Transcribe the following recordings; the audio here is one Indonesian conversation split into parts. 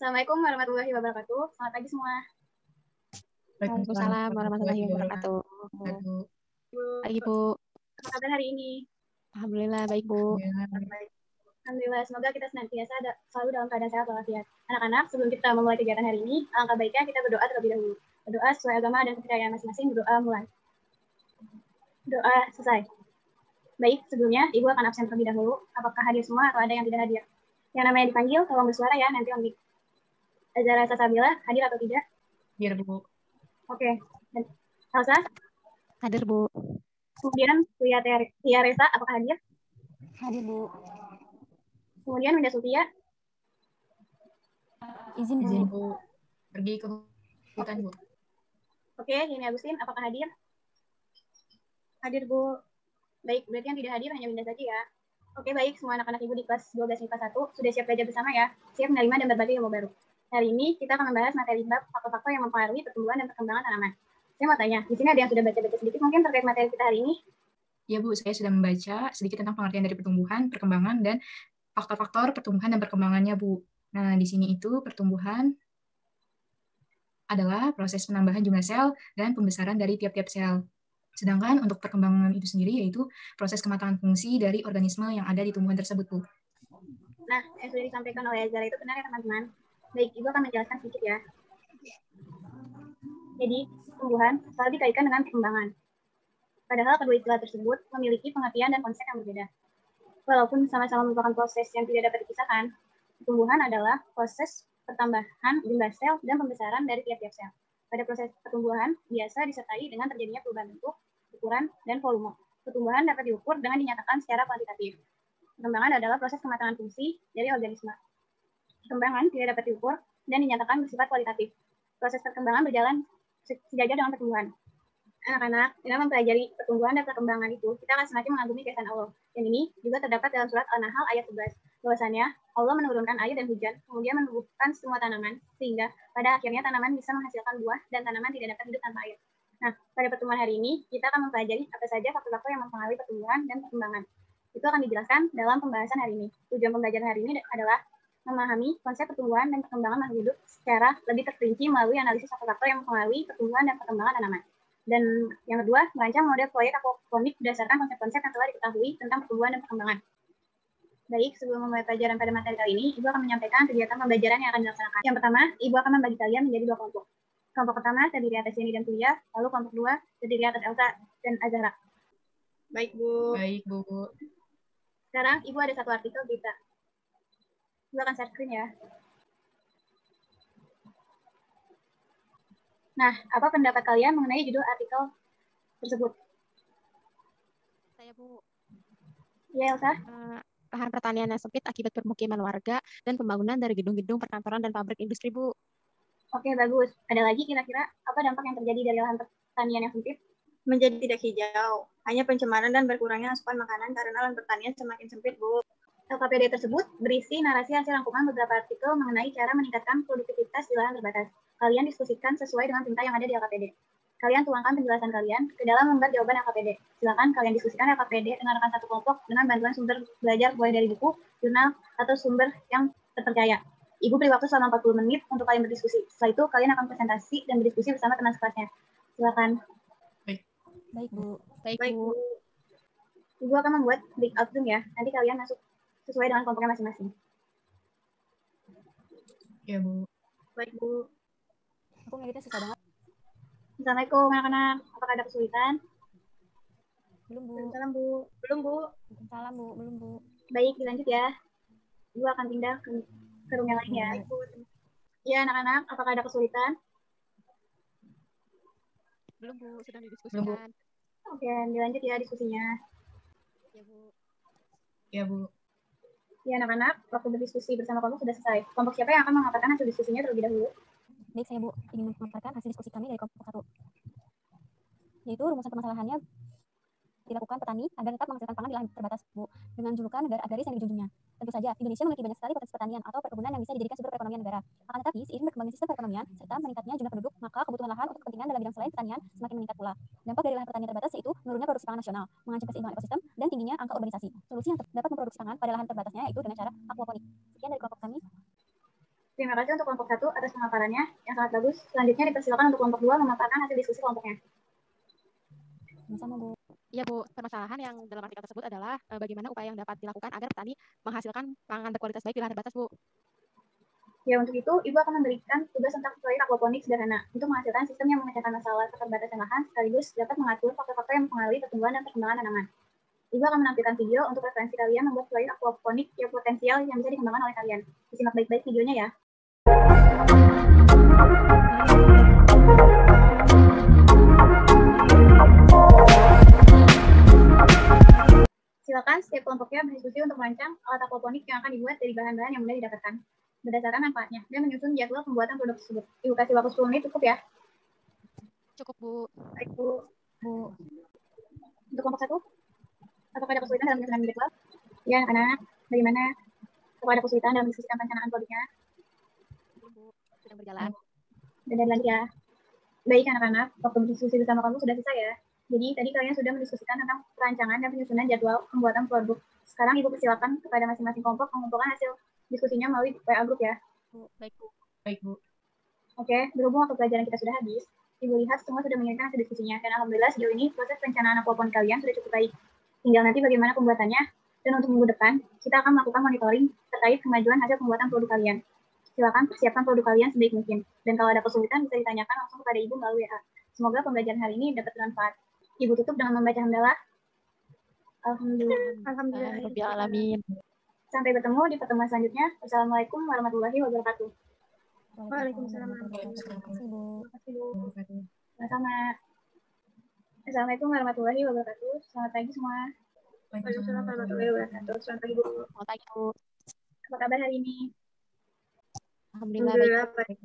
Assalamualaikum warahmatullahi wabarakatuh. Selamat pagi semua. Waalaikumsalam warahmatullahi wabarakatuh. Pagi Bu. Apa kabar hari ini? Alhamdulillah baik Bu. Alhamdulillah, semoga kita senantiasa selalu dalam keadaan sehat walafiat. Anak-anak, sebelum kita memulai kegiatan hari ini, alangkah baiknya kita berdoa terlebih dahulu. Berdoa sesuai agama dan kepercayaan masing-masing. Berdoa mulai. Doa selesai. Baik, sebelumnya Ibu akan absen terlebih dahulu. Apakah hadir semua atau ada yang tidak hadir? Yang namanya dipanggil, tolong bersuara ya, nanti Om Azara Sasabila hadir atau tidak? Hadir Bu. Oke. Elsa? Hadir Bu. Kemudian Tia Resa, apakah hadir? Hadir Bu. Kemudian Winda Sultia? Izin Bu. Pergi ke hutan Bu. Oke, ini Agustin, apakah hadir? Hadir Bu. Baik, berarti yang tidak hadir hanya Winda saja ya. Oke, baik, semua anak-anak Ibu di kelas 12 IPA 1 sudah siap belajar bersama ya, siap menerima dan berbagi ilmu baru. Hari ini kita akan membahas materi bab faktor-faktor yang mempengaruhi pertumbuhan dan perkembangan tanaman. Saya mau tanya, di sini ada yang sudah baca-baca sedikit mungkin terkait materi kita hari ini? Ya Bu, saya sudah membaca sedikit tentang pengertian dari pertumbuhan, perkembangan, dan faktor-faktor pertumbuhan dan perkembangannya Bu. Nah, di sini itu pertumbuhan adalah proses penambahan jumlah sel dan pembesaran dari tiap-tiap sel. Sedangkan untuk perkembangan itu sendiri yaitu proses kematangan fungsi dari organisme yang ada di tumbuhan tersebut Bu. Nah, yang sudah disampaikan oleh Azara itu benar ya teman-teman. Baik, Ibu akan menjelaskan sedikit ya. Jadi, pertumbuhan selalu dikaitkan dengan perkembangan. Padahal kedua istilah tersebut memiliki pengertian dan konsep yang berbeda. Walaupun sama-sama merupakan proses yang tidak dapat dipisahkan, pertumbuhan adalah proses pertambahan jumlah sel dan pembesaran dari tiap-tiap sel. Pada proses pertumbuhan, biasa disertai dengan terjadinya perubahan bentuk, ukuran, dan volume. Pertumbuhan dapat diukur dengan dinyatakan secara kuantitatif. Perkembangan adalah proses kematangan fungsi dari organisme. Perkembangan tidak dapat diukur dan dinyatakan bersifat kualitatif. Proses perkembangan berjalan sejajar dengan pertumbuhan. Anak-anak, dengan mempelajari pertumbuhan dan perkembangan itu, kita akan semakin mengagumi keesaan Allah. Dan ini juga terdapat dalam surat Al-Nahl ayat 11. Bahwasannya, Allah menurunkan air dan hujan, kemudian menumbuhkan semua tanaman, sehingga pada akhirnya tanaman bisa menghasilkan buah dan tanaman tidak dapat hidup tanpa air. Nah, pada pertemuan hari ini, kita akan mempelajari apa saja faktor-faktor yang mempengaruhi pertumbuhan dan perkembangan. Itu akan dijelaskan dalam pembahasan hari ini. Tujuan pembelajaran hari ini adalah memahami konsep pertumbuhan dan perkembangan makhluk hidup secara lebih terperinci melalui analisis faktor-faktor yang mempengaruhi pertumbuhan dan perkembangan tanaman. Dan yang kedua, merancang model proyek aquaponik berdasarkan konsep-konsep yang telah diketahui tentang pertumbuhan dan perkembangan. Baik, sebelum memulai pelajaran pada materi kali ini, Ibu akan menyampaikan kegiatan pembelajaran yang akan dilaksanakan. Yang pertama, Ibu akan membagi kalian menjadi dua kelompok. Kelompok pertama terdiri atas Yeni dan Tulia, lalu kelompok kedua terdiri atas Elsa dan Azhara. Baik, Bu. Baik Bu. Sekarang Ibu ada satu artikel berita. Ibu akan share screen ya. Nah, apa pendapat kalian mengenai judul artikel tersebut? Saya Bu. Iya, Elsa. Lahan pertanian yang sempit akibat permukiman warga dan pembangunan dari gedung-gedung perkantoran dan pabrik industri Bu. Oke, bagus. Ada lagi kira-kira apa dampak yang terjadi dari lahan pertanian yang sempit? Menjadi tidak hijau. Hanya pencemaran dan berkurangnya asupan makanan karena lahan pertanian semakin sempit, Bu. LKPD tersebut berisi narasi hasil rangkuman beberapa artikel mengenai cara meningkatkan produktivitas di lahan terbatas. Kalian diskusikan sesuai dengan perintah yang ada di LKPD. Kalian tuangkan penjelasan kalian ke dalam lembar jawaban LKPD. Silakan kalian diskusikan LKPD dengan rekan satu kelompok dengan bantuan sumber belajar mulai dari buku, jurnal, atau sumber yang terpercaya. Ibu beri waktu selama 40 menit untuk kalian berdiskusi. Setelah itu, kalian akan presentasi dan berdiskusi bersama teman sekelasnya. Silakan. Baik Bu. Baik Bu. Ibu akan membuat breakout Zoom ya. Nanti kalian masuk sesuai dengan kelompoknya masing-masing. Ya Bu. Baik Bu. Aku ngeditnya susah banget. Assalamualaikum anak-anak. Apakah ada kesulitan? Belum Bu. Salam Bu. Belum Bu. Salam Bu. Belum Bu. Baik, dilanjut ya. Ibu akan pindah ke room yang lain ya. Iya anak-anak, apakah ada kesulitan? Belum Bu, sedang didiskusikan. Oke, dilanjut ya diskusinya. Ya Bu. Ya Bu. Ya anak-anak, waktu berdiskusi bersama kelompok sudah selesai. Kelompok siapa yang akan memaparkan hasil diskusinya terlebih dahulu? Baik, saya Bu ingin memaparkan hasil diskusi kami dari kelompok 1. Yaitu rumusan permasalahannya dilakukan petani agar tetap menghasilkan pangan di lahan terbatas, Bu, dengan julukan negara agraris yang dijunjungnya. Tentu saja, Indonesia memiliki banyak sekali potensi pertanian atau perkebunan yang bisa dijadikan sumber perekonomian negara. Akan tetapi, seiring berkembangnya sistem perekonomian serta meningkatnya jumlah penduduk, maka kebutuhan lahan untuk kepentingan dalam bidang selain pertanian semakin meningkat pula. Dampak dari lahan pertanian terbatas yaitu menurunnya produksi pangan nasional, mengancam keseimbangan ekosistem, dan tingginya angka urbanisasi. Solusi yang dapat memproduksi pangan pada lahan terbatasnya yaitu dengan cara aquaponik. Sekian dari kelompok kami. Oke, Terima kasih untuk kelompok 1 atas pemaparannya yang sangat bagus. Selanjutnya dipersilakan untuk kelompok 2 memaparkan hasil diskusi kelompoknya. Sama-sama, Bu. Iya Bu, permasalahan yang dalam artikel tersebut adalah bagaimana upaya yang dapat dilakukan agar petani menghasilkan pangan berkualitas baik di lahan terbatas Bu. Ya, untuk itu, Ibu akan memberikan tugas tentang proyek aquaponik sederhana untuk menghasilkan sistem yang memecahkan masalah keterbatasan lahan sekaligus dapat mengatur faktor-faktor yang mempengaruhi pertumbuhan dan perkembangan tanaman. Ibu akan menampilkan video untuk referensi kalian membuat proyek aquaponik yang potensial yang bisa dikembangkan oleh kalian. Disimak baik-baik videonya ya. Silakan setiap kelompoknya berdiskusi untuk merancang alat aquaponik yang akan dibuat dari bahan-bahan yang mudah didapatkan berdasarkan manfaatnya dan menyusun jadwal pembuatan produk tersebut. Ibu kasih waktu 10 menit cukup ya? Cukup Bu. Baik Bu. Untuk kelompok 1, apakah ada kesulitan dalam menyusun jadwal? Ya anak-anak, bagaimana? Apakah ada kesulitan dalam mendiskusikan perencanaan produknya? Bu, sedang berjalan. Dan lanjut ya. Baik anak-anak, waktu berdiskusi bersama kamu sudah selesai ya. Jadi tadi kalian sudah mendiskusikan tentang perancangan dan penyusunan jadwal pembuatan produk. Sekarang Ibu persilakan kepada masing-masing kelompok mengumpulkan hasil diskusinya melalui WA group ya. Baik Bu. Baik, Bu. Oke, berhubung waktu pelajaran kita sudah habis, Ibu lihat semua sudah mengirimkan hasil diskusinya. Dan alhamdulillah sejauh ini proses perencanaan aquaponik kalian sudah cukup baik. Tinggal nanti bagaimana pembuatannya. Dan untuk minggu depan, kita akan melakukan monitoring terkait kemajuan hasil pembuatan produk kalian. Silakan persiapkan produk kalian sebaik mungkin. Dan kalau ada kesulitan bisa ditanyakan langsung kepada Ibu melalui WA. Semoga pembelajaran hari ini dapat bermanfaat. Ibu tutup dengan membaca hamdalah. Alhamdulillah. Alamin. Sampai bertemu di pertemuan selanjutnya. Wassalamualaikum warahmatullahi wabarakatuh. Waalaikumsalam warahmatullahi wabarakatuh. Terima kasih Bu. Sama-sama. Assalamualaikum warahmatullahi wabarakatuh. Selamat pagi semua. Waalaikumsalam warahmatullahi wabarakatuh. Selamat pagi Bu. Selamat pagi Bu. Apa kabar hari ini? Alhamdulillah baik.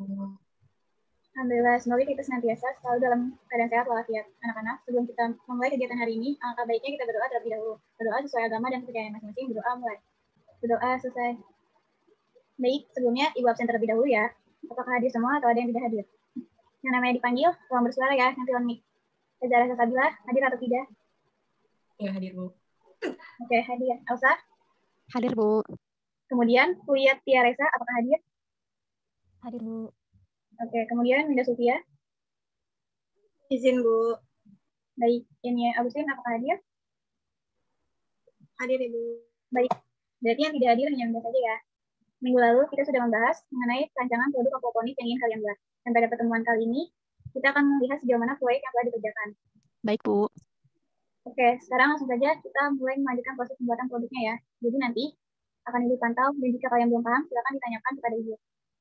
Alhamdulillah, semoga kita senantiasa selalu dalam keadaan sehat walafiat. Anak-anak, sebelum kita memulai kegiatan hari ini, alangkah baiknya kita berdoa terlebih dahulu. Berdoa sesuai agama dan kepercayaan masing-masing. Berdoa mulai. Berdoa selesai. Baik, sebelumnya Ibu absen terlebih dahulu ya. Apakah hadir semua atau ada yang tidak hadir? Yang namanya dipanggil, tolong bersuara ya, nanti on mic. Zara Salsabila, hadir atau tidak? Ya, hadir Bu. Oke, hadir. Elsa? Hadir Bu. Kemudian, Huyat Tiaresa, apakah hadir? Hadir, Bu. Oke, kemudian Winda Sufia? Izin, Bu. Baik, ini Agustin, apakah hadir? Hadir, Ibu. Baik, berarti yang tidak hadir hanya Winda saja ya. Minggu lalu kita sudah membahas mengenai rancangan produk aquaponik yang ingin kalian buat. Dan pada pertemuan kali ini, kita akan melihat sejauh mana proyek yang telah dikerjakan. Baik Bu. Oke, sekarang langsung saja kita mulai melanjutkan proses pembuatan produknya ya. Jadi nanti akan Ibu pantau, dan jika kalian belum paham, silakan ditanyakan kepada Ibu.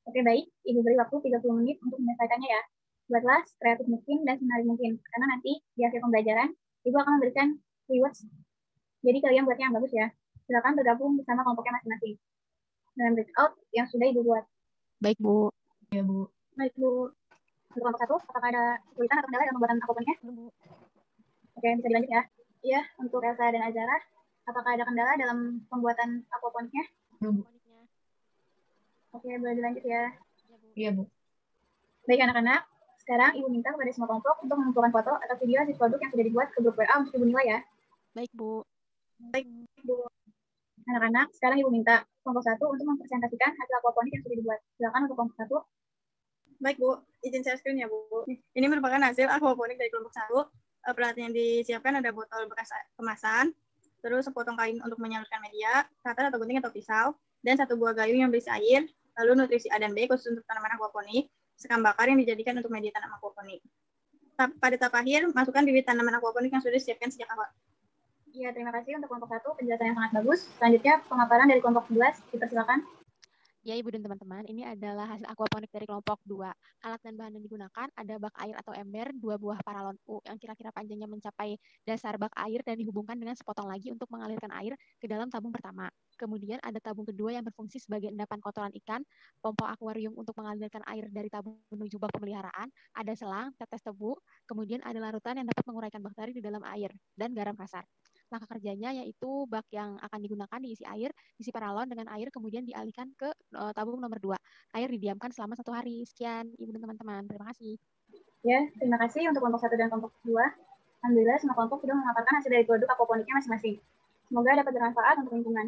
Oke, baik. Ibu beri waktu 30 menit untuk menyelesaikannya ya. Buatlah kreatif mungkin dan semenarik mungkin. Karena nanti di akhir pembelajaran, Ibu akan memberikan rewards. Jadi kalian buatnya yang bagus ya. Silakan bergabung bersama kelompoknya masing-masing dengan breakout yang sudah Ibu buat. Baik Bu. Ya, Bu. Baik Bu. Untuk kelompok 1, apakah ada kesulitan atau kendala dalam pembuatan aquaponiknya? Belum, Bu. Oke, bisa dilanjut ya. Iya, untuk Elsa dan Azara, apakah ada kendala dalam pembuatan aquaponiknya? Belum, Bu. Oke, boleh dilanjut ya. Iya, Bu. Baik anak-anak, sekarang Ibu minta kepada semua kelompok untuk mengumpulkan foto atau video hasil produk yang sudah dibuat ke grup WA untuk Ibu nilai ya. Baik Bu. Baik Bu. Anak-anak, sekarang Ibu minta kelompok 1 untuk mempresentasikan hasil aquaponik yang sudah dibuat. Silakan untuk kelompok 1. Baik Bu, izin share screen ya Bu. Ini merupakan hasil aquaponik dari kelompok 1. Peralatan yang disiapkan ada botol bekas kemasan, terus sepotong kain untuk menyalurkan media, cutter atau gunting atau pisau, dan 1 buah gayung yang berisi air, lalu nutrisi A dan B khusus untuk tanaman aquaponik, sekam bakar yang dijadikan untuk media tanam aquaponik. Pada tahap akhir, masukkan bibit tanaman aquaponik yang sudah disiapkan sejak awal. Iya, terima kasih untuk kelompok 1, penjelasan yang sangat bagus. Selanjutnya, pemaparan dari kelompok 11, dipersilakan. Ya Ibu dan teman-teman, ini adalah hasil aquaponik dari kelompok 2. Alat dan bahan yang digunakan ada bak air atau ember, 2 buah paralon U yang kira-kira panjangnya mencapai dasar bak air dan dihubungkan dengan sepotong lagi untuk mengalirkan air ke dalam tabung pertama. Kemudian ada tabung kedua yang berfungsi sebagai endapan kotoran ikan, pompa akuarium untuk mengalirkan air dari tabung menuju bak pemeliharaan, ada selang, tetes tebu, kemudian ada larutan yang dapat menguraikan bakteri di dalam air, dan garam kasar. Langkah kerjanya yaitu bak yang akan digunakan diisi air, diisi paralon dengan air, kemudian dialihkan ke tabung nomor 2. Air didiamkan selama 1 hari. Sekian Ibu dan teman-teman. Terima kasih. Ya, terima kasih untuk kelompok 1 dan kelompok 2. Alhamdulillah semua kelompok sudah memaparkan hasil dari produk aquaponiknya masing-masing. Semoga dapat bermanfaat untuk lingkungan.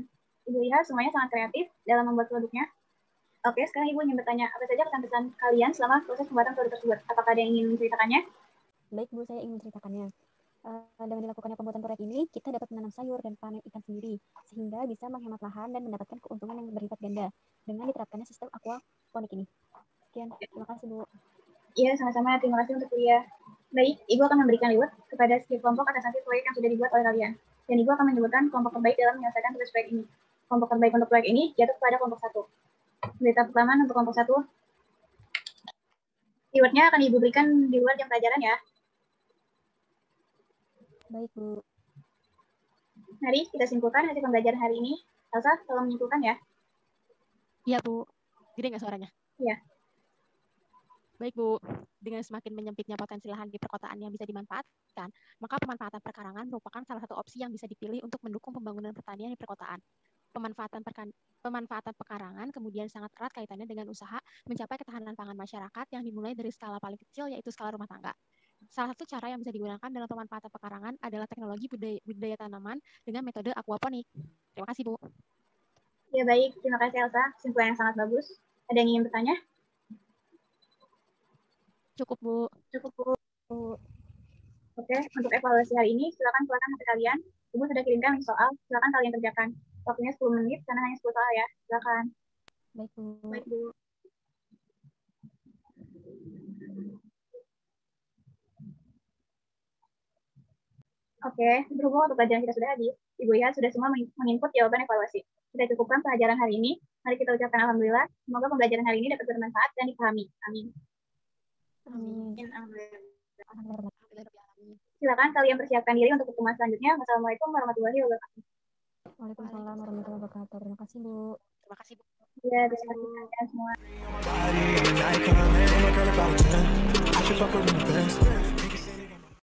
Ibu lihat semuanya sangat kreatif dalam membuat produknya. Oke, sekarang Ibu ingin bertanya, apa saja pesan-pesan kalian selama proses pembuatan produk tersebut? Apakah ada yang ingin menceritakannya? Baik Bu, saya ingin menceritakannya. Dengan dilakukannya pembuatan proyek ini, kita dapat menanam sayur dan panen ikan sendiri, sehingga bisa menghemat lahan dan mendapatkan keuntungan yang berlipat ganda dengan diterapkannya sistem aquaponik ini. Sekian, terima kasih Bu. Iya, sama-sama. Terima kasih untuk kuliah. Baik, Ibu akan memberikan reward kepada setiap kelompok atas hasil proyek yang sudah dibuat oleh kalian. Dan Ibu akan menyebutkan kelompok terbaik dalam menyelesaikan tugas proyek ini. Kelompok terbaik untuk proyek ini jatuh kepada kelompok 1. Berita pertama untuk kelompok 1. Rewardnya akan Ibu berikan di luar jam pelajaran ya. Baik Bu. Mari kita simpulkan hasil pembelajaran hari ini. Elsa, tolong menyimpulkan ya. Iya, Bu. Gede nggak suaranya? Iya. Baik, Bu. Dengan semakin menyempitnya potensi lahan di perkotaan yang bisa dimanfaatkan, maka pemanfaatan perkarangan merupakan salah satu opsi yang bisa dipilih untuk mendukung pembangunan pertanian di perkotaan. Pemanfaatan pekarangan kemudian sangat erat kaitannya dengan usaha mencapai ketahanan pangan masyarakat yang dimulai dari skala paling kecil, yaitu skala rumah tangga. Salah satu cara yang bisa digunakan dalam pemanfaatan pekarangan adalah teknologi budidaya tanaman dengan metode aquaponik. Terima kasih, Bu. Ya, baik. Terima kasih, Elsa. Kesimpulan yang sangat bagus. Ada yang ingin bertanya? Cukup, Bu. Cukup, Bu. Oke, untuk evaluasi hari ini, silakan keluarkan HP kalian. Ibu sudah kirimkan link soal, silakan kalian kerjakan. Waktunya 10 menit, karena hanya 10 soal ya. Silakan. Baik Bu. Baik, Bu. Oke, berhubung waktu pelajaran kita sudah habis, Ibu ya sudah semua menginput jawaban evaluasi. Kita cukupkan pelajaran hari ini. Mari kita ucapkan alhamdulillah. Semoga pembelajaran hari ini dapat bermanfaat dan dipahami. Amin. Amin. Silakan kalian persiapkan diri untuk pertemuan selanjutnya. Wassalamualaikum warahmatullahi wabarakatuh. Waalaikumsalam warahmatullahi wabarakatuh. Terima kasih Bu. Terima kasih, Bu. Ya, terima kasih kalian semua. Body and I come in like a about 10. I should fuck her in the best.